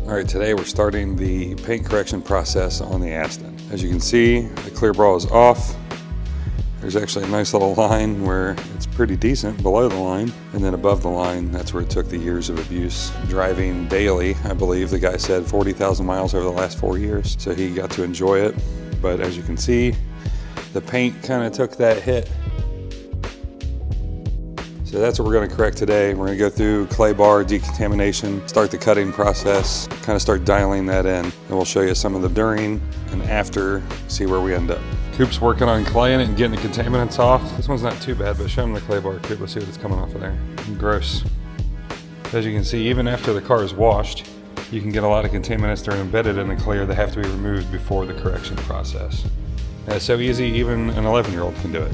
All right, today we're starting the paint correction process on the Aston. As you can see, the clear ball is off. There's actually a nice little line where it's pretty decent below the line, and then above the line, that's where it took the years of abuse. Driving daily, I believe the guy said 40,000 miles over the last 4 years, so he got to enjoy it. But as you can see, the paint kind of took that hit. So that's what we're going to correct today. We're going to go through clay bar decontamination, start the cutting process, kind of start dialing that in, and we'll show you some of the during and after, see where we end up. Coop's working on claying it and getting the contaminants off. This one's not too bad, but show him the clay bar, Coop. Let's see what's coming off of there. Gross. As you can see, even after the car is washed, you can get a lot of contaminants that are embedded in the clear that have to be removed before the correction process. And it's so easy, even an 11-year-old can do it.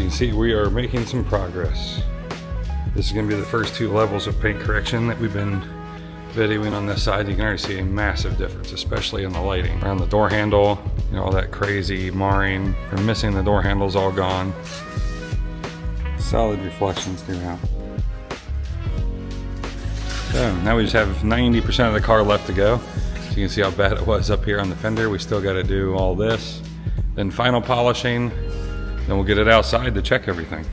See, we are making some progress. This is going to be the first 2 levels of paint correction that we've been videoing on this side. You can already see a massive difference, especially in the lighting. Around the door handle, you know, all that crazy marring. We're missing the door handles, all gone. Solid reflections throughout. So now we just have 90% of the car left to go. So you can see how bad it was up here on the fender. We still got to do all this. Then final polishing. Then we'll get it outside to check everything.